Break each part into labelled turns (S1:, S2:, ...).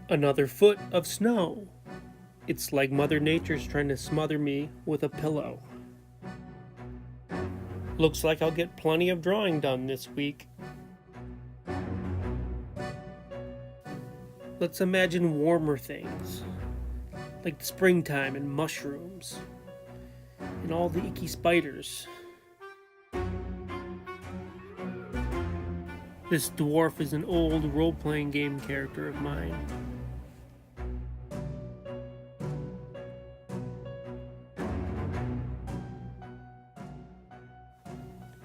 S1: Another foot of snow. It's like Mother Nature's trying to smother me with a pillow. Looks like I'll get plenty of drawing done this week. Let's imagine warmer things, like the springtime and mushrooms, and all the icky spiders. This dwarf is an old role-playing game character of mine.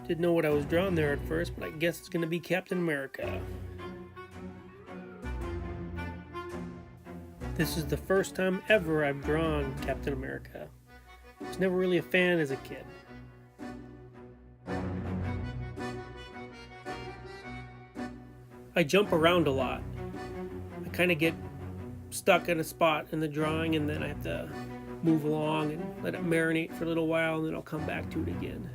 S1: Didn't know what I was drawing there at first, but I guess it's gonna be Captain America. This is the first time ever I've drawn Captain America. I was never really a fan as a kid. I jump around a lot. I kind of get stuck in a spot in the drawing, and then I have to move along and let it marinate for a little while, and then I'll come back to it again.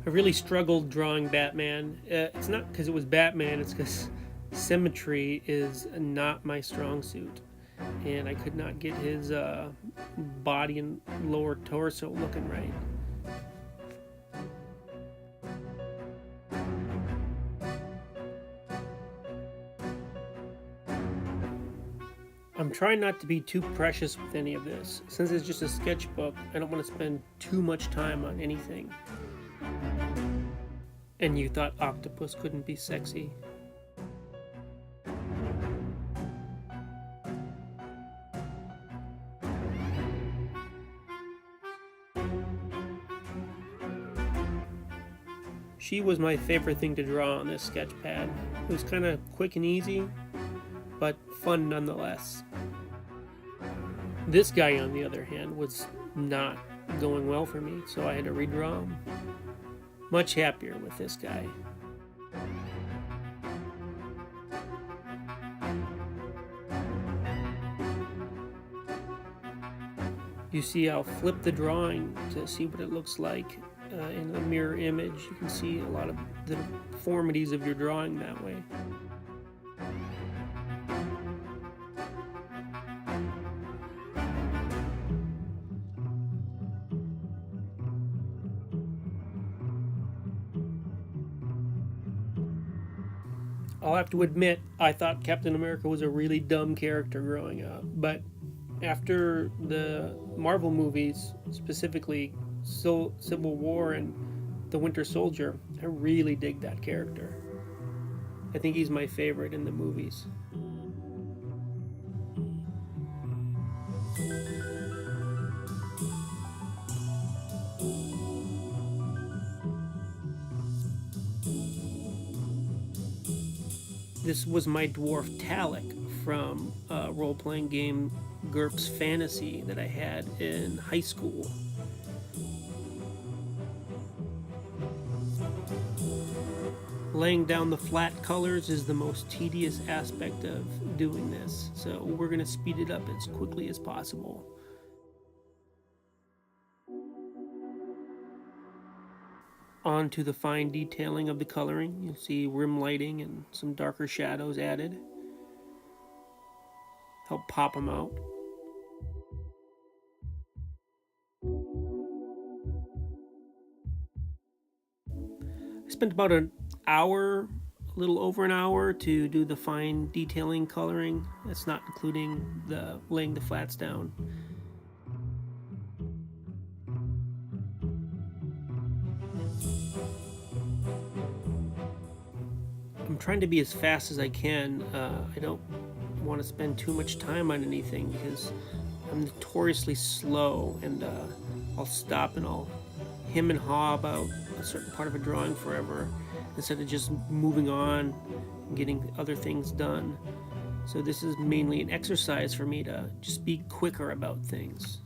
S1: I really struggled drawing Batman. It's not because it was Batman, it's because symmetry is not my strong suit. And I could not get his body and lower torso looking right. I'm trying not to be too precious with any of this. Since it's just a sketchbook, I don't want to spend too much time on anything. And you thought octopus couldn't be sexy? She was my favorite thing to draw on this sketch pad. It was kind of quick and easy, but fun nonetheless. This guy, on the other hand, was not going well for me, so I had to redraw him. Much happier with this guy. You see, I'll flip the drawing to see what it looks like in the mirror image. You can see a lot of the deformities of your drawing that way. I'll have to admit, I thought Captain America was a really dumb character growing up, but after the Marvel movies, specifically Civil War and The Winter Soldier, I really dig that character. I think he's my favorite in the movies. This was my dwarf Talik from a role-playing game GURPS Fantasy that I had in high school. Laying down the flat colors is the most tedious aspect of doing this, so we're going to speed it up as quickly as possible. On to the fine detailing of the coloring. You'll see rim lighting and some darker shadows added. Help pop them out. I spent about an hour, a little over an hour, to do the fine detailing coloring. That's not including the laying the flats down. I'm trying to be as fast as I can. I don't want to spend too much time on anything because I'm notoriously slow, and I'll stop and I'll hem and haw about a certain part of a drawing forever instead of just moving on and getting other things done. So this is mainly an exercise for me to just be quicker about things.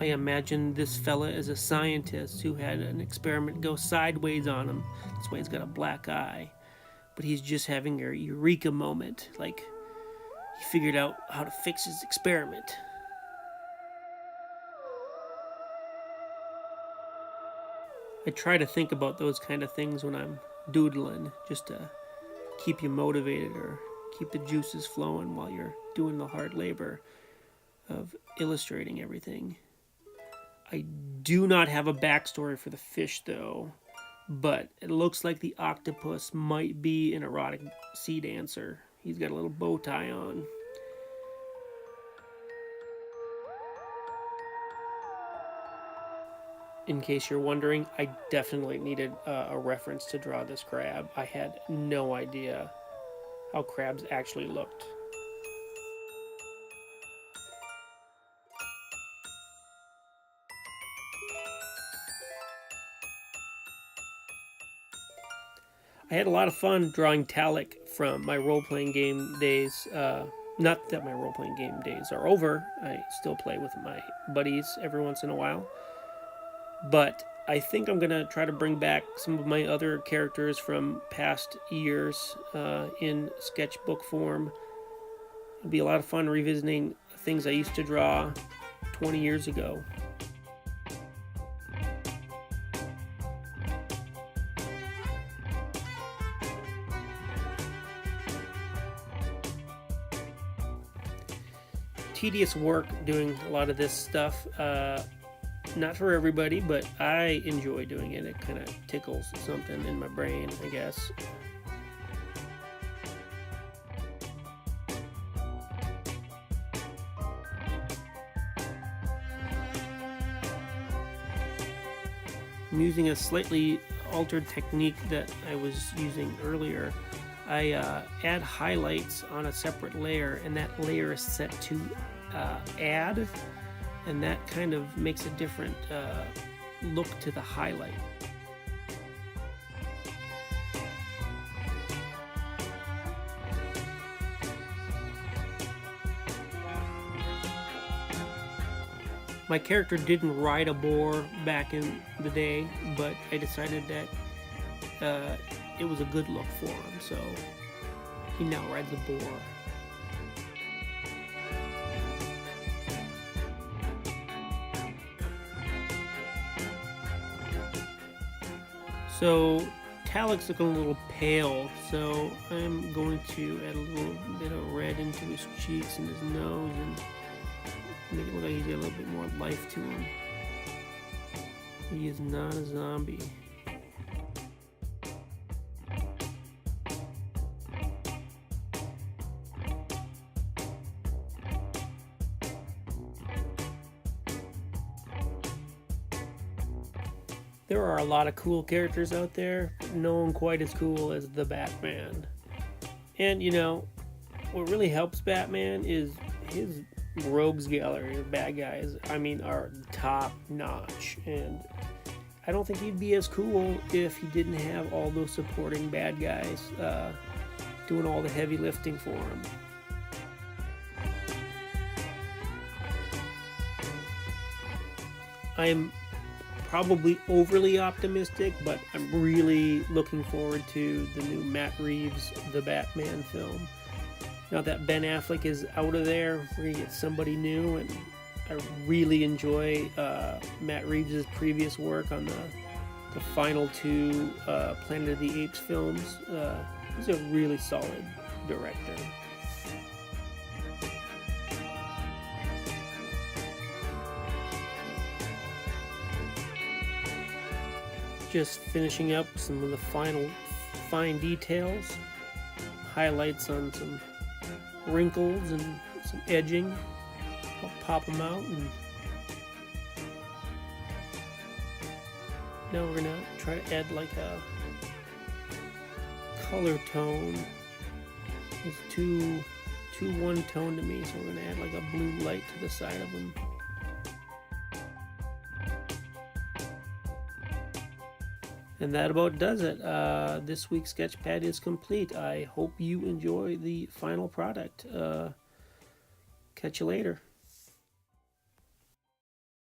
S1: I imagine this fella is a scientist who had an experiment go sideways on him. That's why he's got a black eye. But he's just having a eureka moment, like he figured out how to fix his experiment. I try to think about those kind of things when I'm doodling, just to keep you motivated or keep the juices flowing while you're doing the hard labor of illustrating everything. I do not have a backstory for the fish, though, but it looks like the octopus might be an erotic sea dancer. He's got a little bow tie on. In case you're wondering, I definitely needed a reference to draw this crab. I had no idea how crabs actually looked. I had a lot of fun drawing Talik from my role-playing game days. Not that my role-playing game days are over. I still play with my buddies every once in a while. But I think I'm going to try to bring back some of my other characters from past years in sketchbook form. It'll be a lot of fun revisiting things I used to draw 20 years ago. Tedious work doing a lot of this stuff. Not for everybody, but I enjoy doing it. It kind of tickles something in my brain, I guess. I'm using a slightly altered technique that I was using earlier. I add highlights on a separate layer, and that layer is set to add, and that kind of makes a different look to the highlight. My character didn't ride a boar back in the day, but I decided that it was a good look for him, so he now rides a boar. So Talik's looking a little pale, so I'm going to add a little bit of red into his cheeks and his nose and make it look like he's got a little bit more life to him. He is not a zombie. There are a lot of cool characters out there, but no one quite as cool as the Batman. And, you know, what really helps Batman is his rogues gallery of bad guys, are top notch. And I don't think he'd be as cool if he didn't have all those supporting bad guys doing all the heavy lifting for him. I'm probably overly optimistic, but I'm really looking forward to the new Matt Reeves The Batman film. Now that Ben Affleck is out of there, we're going to get somebody new, and I really enjoy Matt Reeves' previous work on the final two Planet of the Apes films. He's a really solid director. Just finishing up some of the final fine details, highlights on some wrinkles and some edging. I'll pop them out, and now we're gonna try to add like a color tone. It's too one tone to me, so we're gonna add like a blue light to the side of them. And that about does it. This week's Sketchpad is complete. I hope you enjoy the final product. Catch you later.